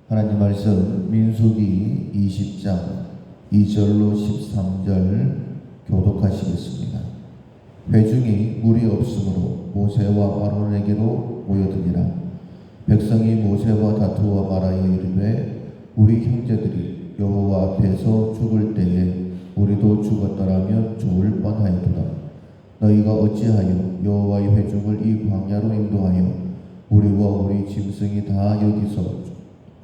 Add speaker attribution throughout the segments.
Speaker 1: 하나님 말씀 민수기 20장 2절로 13절 교독하시겠습니다. 회중이 물이 없으므로 모세와 아론에게로 모여드니라. 백성이 모세와 다투어 말하여 이르되 우리 형제들이 여호와 앞에서 죽을 때에 우리도 죽었더라면 좋을 뻔하였도다. 너희가 어찌하여 여호와의 회중을 이 광야로 인도하여 우리와 우리 짐승이 다 여기서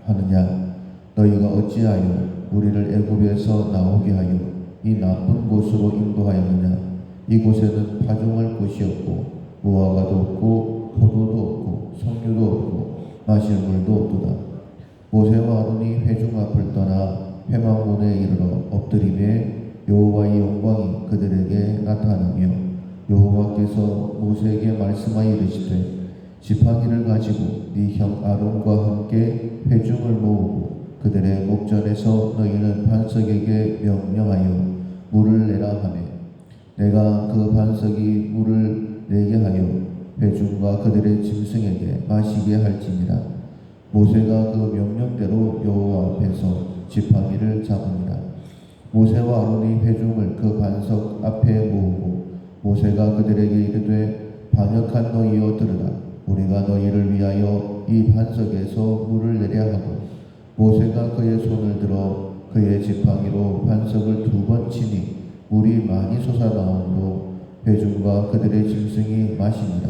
Speaker 1: 하느냐? 너희가 어찌하여 우리를 애굽에서 나오게 하여 이 나쁜 곳으로 인도하였느냐? 이곳에는 파종할 곳이 없고 무화과도 없고 포도도 없고 석류도 없고 마실 물도 없도다. 모세와 아론이 회중 앞을 떠나 회막문에 이르러 엎드리매 여호와의 영광이 그들에게 나타나며 여호와께서 모세에게 말씀하여 이르시되 지팡이를 가지고 네 형 아론과 함께 회중을 모으고 그들의 목전에서 너희는 반석에게 명령하여 물을 내라 하매 내가 그 반석이 물을 내게 하여 회중과 그들의 짐승에게 마시게 할지니라. 모세가 그 명령대로 여호와 앞에서 지팡이를 잡으니라. 모세와 아론이 회중을 그 반석 앞에 모으고 모세가 그들에게 이르되 반역한 너희여 들으라. 우리가 너희를 위하여 이 반석에서 물을 내려 하고 모세가 그의 손을 들어 그의 지팡이로 반석을 2번 치니 물이 많이 솟아나오므로 회중과 그들의 짐승이 마시니라.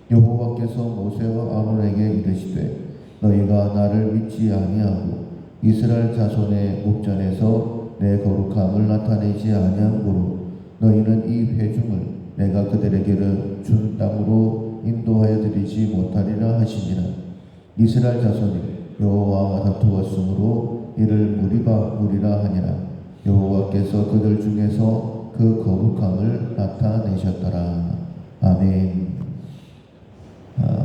Speaker 1: 여호와께서 모세와 아론에게 이르시되 너희가 나를 믿지 아니하고 이스라엘 자손의 목전에서 내 거룩함을 나타내지 아니함으로 너희는 이 회중을 내가 그들에게는 준 땅으로 인도하여 드리지 못하리라 하시니라. 이스라엘 자손이 여호와와 다투었으므로 이를 무리라 하니라. 여호와께서 그들 중에서 그 거룩함을 나타내셨더라. 아멘.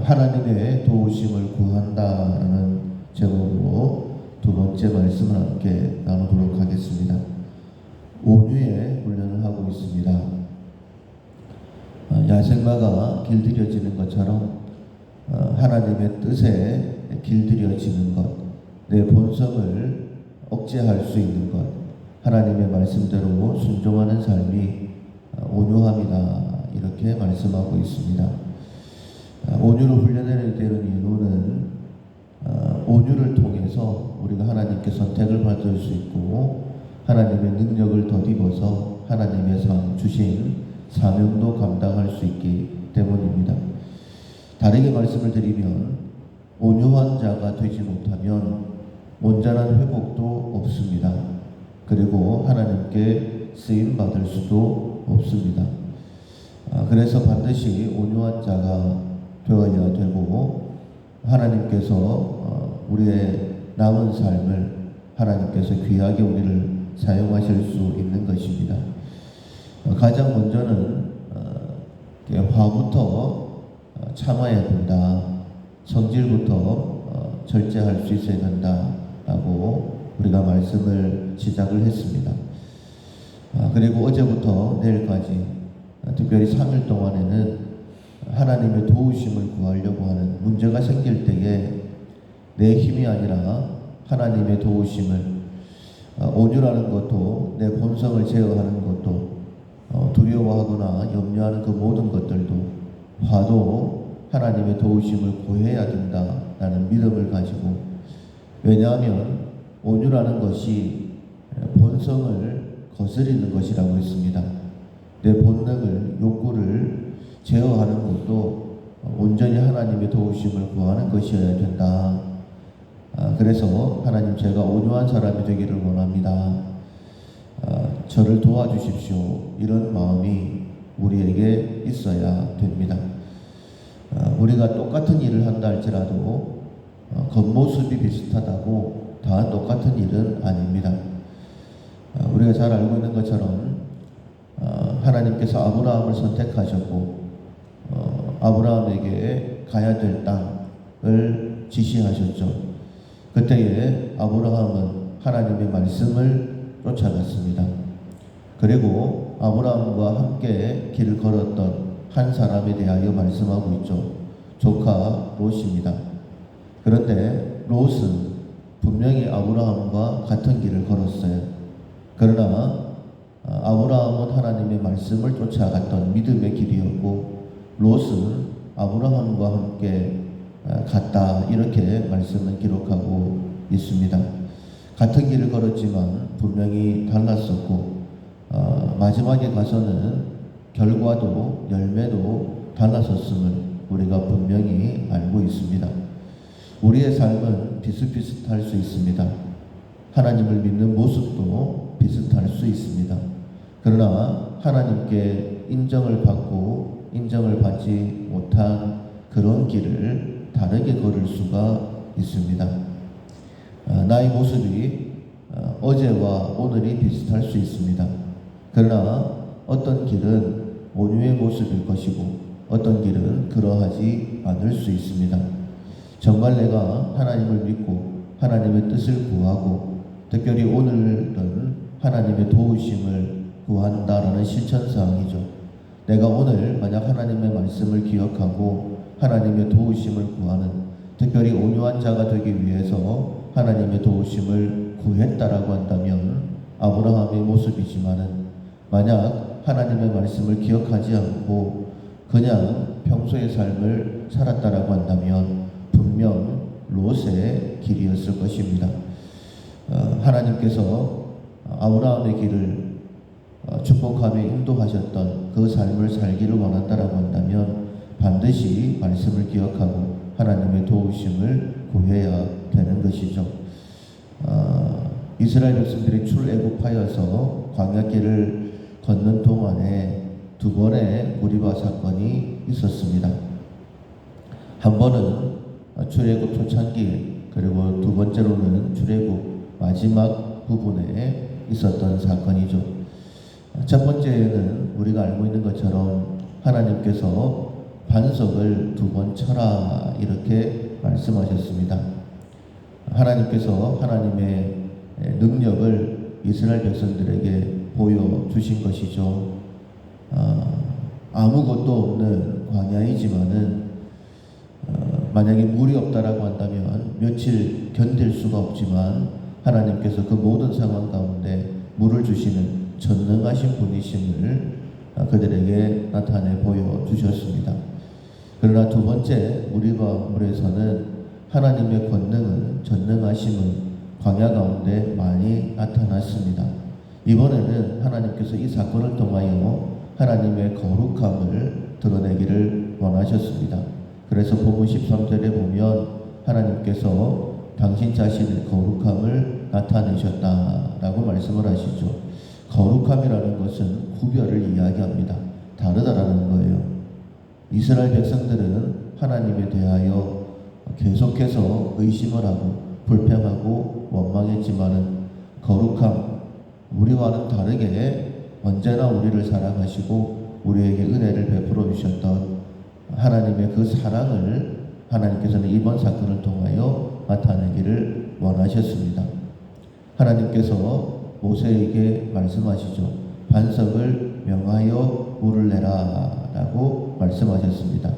Speaker 1: 하나님의 도우심을 구한다라는 제목으로 두 번째 말씀을 함께 나누도록 하겠습니다. 온유의 훈련을 하고 있습니다. 야생마가 길들여지는 것처럼 하나님의 뜻에 길들여지는 것, 내 본성을 억제할 수 있는 것, 하나님의 말씀대로 순종하는 삶이 온유함이다, 이렇게 말씀하고 있습니다. 온유로 훈련해야 되는 이유는 온유를 통해서 우리가 하나님께 선택을 받을 수 있고 하나님의 능력을 덧입어서 하나님의 주신 사명도 감당할 수 있기 때문입니다. 다르게 말씀을 드리면 온유한 자가 되지 못하면 온전한 회복도 없습니다. 그리고 하나님께 쓰임 받을 수도 없습니다. 그래서 반드시 온유한 자가 되어야 되고 하나님께서 우리의 남은 삶을 하나님께서 귀하게 우리를 사용하실 수 있는 것입니다. 가장 먼저는 화부터 참아야 된다. 성질부터 절제할 수 있어야 된다라고 우리가 말씀을 시작을 했습니다. 그리고 어제부터 내일까지 특별히 3일 동안에는 하나님의 도우심을 구하려고 하는 문제가 생길 때에 내 힘이 아니라 하나님의 도우심을 온유라는 것도 내 본성을 제어하는 것도 두려워하거나 염려하는 그 모든 것들도 화도 하나님의 도우심을 구해야 된다라는 믿음을 가지고, 왜냐하면 온유라는 것이 본성을 거스리는 것이라고 했습니다. 내 본능을, 욕구를 제어하는 것도 온전히 하나님의 도우심을 구하는 것이어야 된다. 그래서 하나님, 제가 온유한 사람이 되기를 원합니다. 저를 도와주십시오. 이런 마음이 우리에게 있어야 됩니다. 우리가 똑같은 일을 한다 할지라도 겉모습이 비슷하다고 다 똑같은 일은 아닙니다. 우리가 잘 알고 있는 것처럼 하나님께서 아브라함을 선택하셨고 아브라함에게 가야 될 땅을 지시하셨죠. 그때에 아브라함은 하나님의 말씀을 쫓아갔습니다. 그리고 아브라함과 함께 길을 걸었던 한 사람에 대하여 말씀하고 있죠. 조카 롯입니다. 그런데 롯은 분명히 아브라함과 같은 길을 걸었어요. 그러나 아브라함은 하나님의 말씀을 쫓아갔던 믿음의 길이었고 롯은 아브라함과 함께 갔다, 이렇게 말씀은 기록하고 있습니다. 같은 길을 걸었지만 분명히 달랐었고 마지막에 가서는 결과도 열매도 달랐었음을 우리가 분명히 알고 있습니다. 우리의 삶은 비슷비슷할 수 있습니다. 하나님을 믿는 모습도 비슷할 수 있습니다. 그러나 하나님께 인정을 받고 인정을 받지 못한 그런 길을 다르게 걸을 수가 있습니다. 나의 모습이 어제와 오늘이 비슷할 수 있습니다. 그러나 어떤 길은 온유의 모습일 것이고 어떤 길은 그러하지 않을 수 있습니다. 정말 내가 하나님을 믿고 하나님의 뜻을 구하고 특별히 오늘은 하나님의 도우심을 구한다라는 실천사항이죠. 내가 오늘 만약 하나님의 말씀을 기억하고 하나님의 도우심을 구하는, 특별히 온유한 자가 되기 위해서 하나님의 도우심을 구했다라고 한다면 아브라함의 모습이지만은, 만약 하나님의 말씀을 기억하지 않고 그냥 평소의 삶을 살았다라고 한다면 분명 롯의 길이었을 것입니다. 하나님께서 아브라함의 길을 축복하며 인도하셨던 그 삶을 살기를 원한다라고 한다면 반드시 말씀을 기억하고 하나님의 도우심을 구해야 되는 것이죠. 이스라엘 백성들이 출애굽하여서 광야길을 걷는 동안에 두 번의 무리바 사건이 있었습니다. 한 번은 출애굽 초창기, 그리고 두 번째로는 출애굽 마지막 부분에 있었던 사건이죠. 첫 번째는 우리가 알고 있는 것처럼 하나님께서 반석을 두 번 쳐라, 이렇게 말씀하셨습니다. 하나님께서 하나님의 능력을 이스라엘 백성들에게 보여주신 것이죠. 아무것도 없는 광야이지만은 만약에 물이 없다라고 한다면 며칠 견딜 수가 없지만 하나님께서 그 모든 상황 가운데 물을 주시는 전능하신 분이심을 그들에게 나타내 보여주셨습니다. 그러나 두 번째 무리바 물에서는 하나님의 권능은, 전능하심은 광야 가운데 많이 나타났습니다. 이번에는 하나님께서 이 사건을 통하여 하나님의 거룩함을 드러내기를 원하셨습니다. 그래서 본문 13절에 보면 하나님께서 당신 자신의 거룩함을 나타내셨다라고 말씀을 하시죠. 거룩함이라는 것은 구별을 이야기합니다. 다르다라는 거예요. 이스라엘 백성들은 하나님에 대하여 계속해서 의심을 하고 불평하고 원망했지만은 거룩함, 우리와는 다르게 언제나 우리를 사랑하시고 우리에게 은혜를 베풀어 주셨던 하나님의 그 사랑을 하나님께서는 이번 사건을 통하여 나타내기를 원하셨습니다. 하나님께서 모세에게 말씀하시죠. 반석을 명하여 물을 내라 라고 말씀하셨습니다.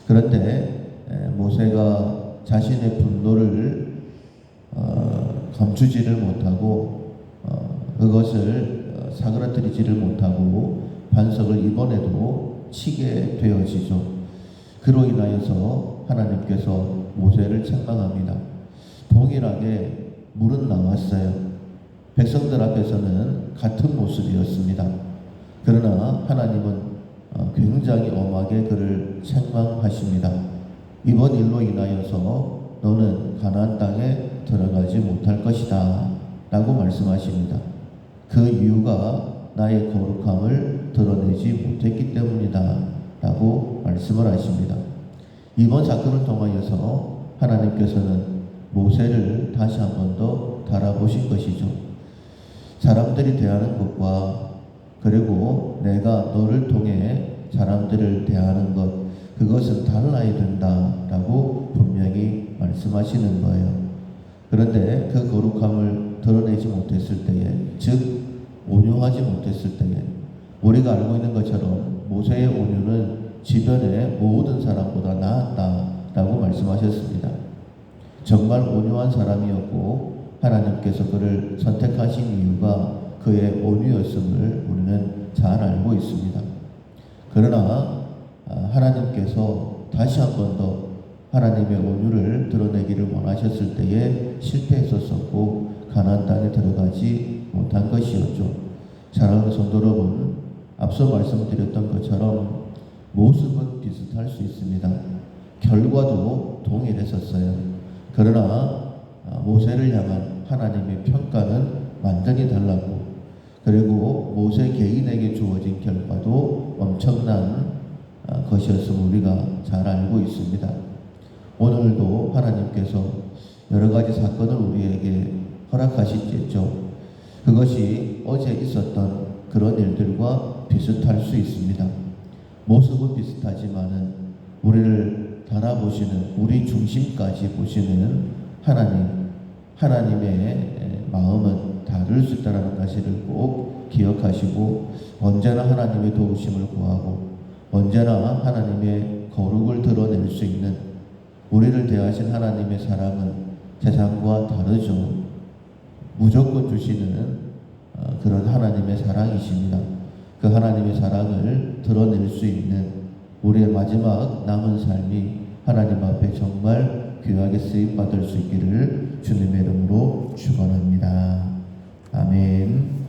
Speaker 1: 그런데 모세가 자신의 분노를 감추지를 못하고 그것을 사그라뜨리지를 못하고 반석을 이번에도 치게 되어지죠. 그로 인하여서 하나님께서 모세를 책망합니다. 동일하게 물은 나왔어요. 백성들 앞에서는 같은 모습이었습니다. 그러나 하나님은 굉장히 엄하게 그를 책망하십니다. 이번 일로 인하여서 너는 가나안 땅에 들어가지 못할 것이다 라고 말씀하십니다. 그 이유가 나의 거룩함을 드러내지 못했기 때문이다 라고 말씀을 하십니다. 이번 사건을 통하여서 하나님께서는 모세를 다시 한 번 더 달아보신 것이죠. 사람들이 대하는 것과 그리고 내가 너를 통해 사람들을 대하는 것, 그것은 달라야 된다라고 분명히 말씀하시는 거예요. 그런데 그 거룩함을 드러내지 못했을 때에, 즉 온유하지 못했을 때에, 우리가 알고 있는 것처럼 모세의 온유는 주변의 모든 사람보다 나았다라고 말씀하셨습니다. 정말 온유한 사람이었고 하나님께서 그를 선택하신 이유가 그의 온유였음을 우리는 잘 알고 있습니다. 그러나 하나님께서 다시 한 번 더 하나님의 온유를 드러내기를 원하셨을 때에 실패했었고 가나안 땅에 들어가지 못한 것이었죠. 사랑하는 성도 여러분, 앞서 말씀드렸던 것처럼 모습은 비슷할 수 있습니다. 결과도 동일했었어요. 그러나 모세를 향한 하나님의 평가는 완전히 달랐고, 그리고 모세 개인에게 주어진 결과도 엄청난 것이었음을 우리가 잘 알고 있습니다. 오늘도 하나님께서 여러 가지 사건을 우리에게 허락하시겠죠. 그것이 어제 있었던 그런 일들과 비슷할 수 있습니다. 모습은 비슷하지만은 우리를 달아보시는, 우리 중심까지 보시는 하나님의 마음은 다를 수 있다는 사실을 꼭 기억하시고, 언제나 하나님의 도우심을 구하고 언제나 하나님의 거룩을 드러낼 수 있는 우리를 대하신 하나님의 사랑은 세상과 다르죠. 무조건 주시는 그런 하나님의 사랑이십니다. 그 하나님의 사랑을 드러낼 수 있는 우리의 마지막 남은 삶이 하나님 앞에 정말 귀하게 쓰임받을 수 있기를 주님의 이름으로 축원합니다. 아멘.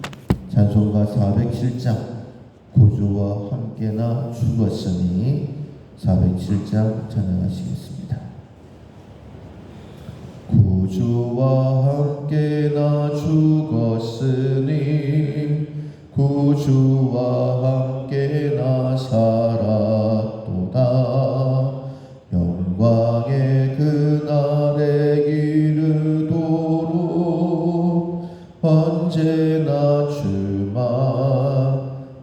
Speaker 1: 찬송가 407장 구주와 함께나 죽었으니 407장 찬양하시겠습니다. 구주와 함께나 죽었으니 구주와 함께나 살았도다. 영광의 그날에 이르도록 언제나 주만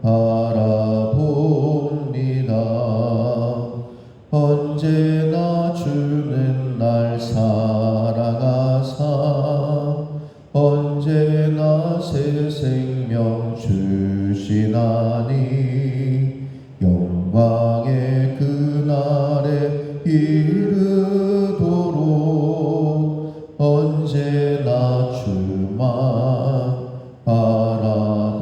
Speaker 1: 바라봅니다. 언제나 주는 날 사랑하사 언제나 새 생명 주시나니 영광의 그날에 이르도록 언제나 주만 바라봅니다.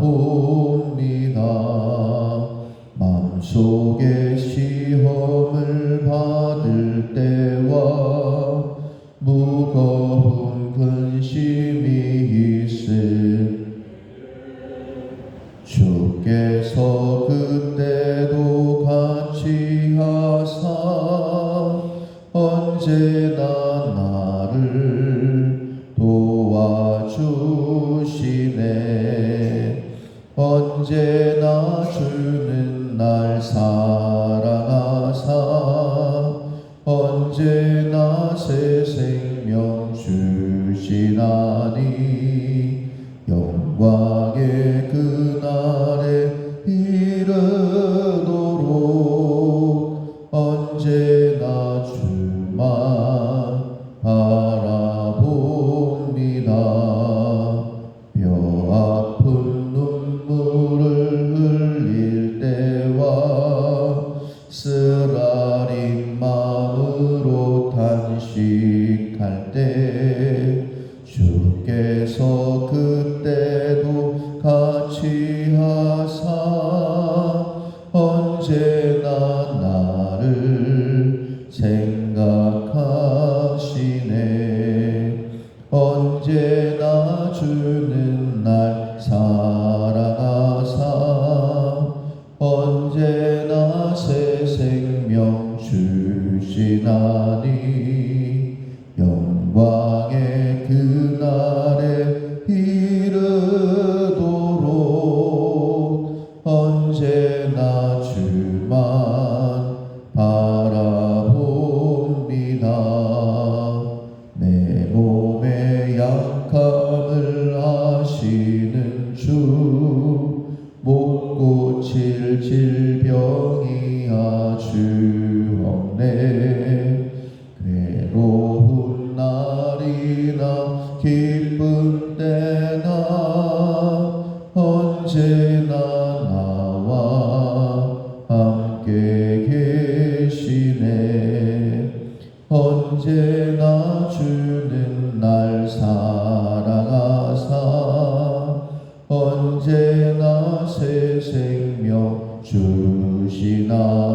Speaker 1: 마음속에 시험을 받을 때와 무거운 근심이 있을 주께서 그때도 같이 하사 언제나 나를 도와주시네. 언제나 주는 날 사랑하사 언제나 새 생명 주시나니 영광의 그날에 이르도록 언제나 주만 바라봅니다. 뼈 아픈 눈물을 흘릴 때와 쓰라린 마음으로 단식할 때 주께서 그때도 같이 하사 언제나 나를 생각하시네. 언제나 주는 날 사랑하사 언제나 새 생명 주시나니 영광의 그날에 이르도록 언제나 주만 바라봅니다. 내 몸의 약함을 사랑하사 언제나 새 생명 주시나이다.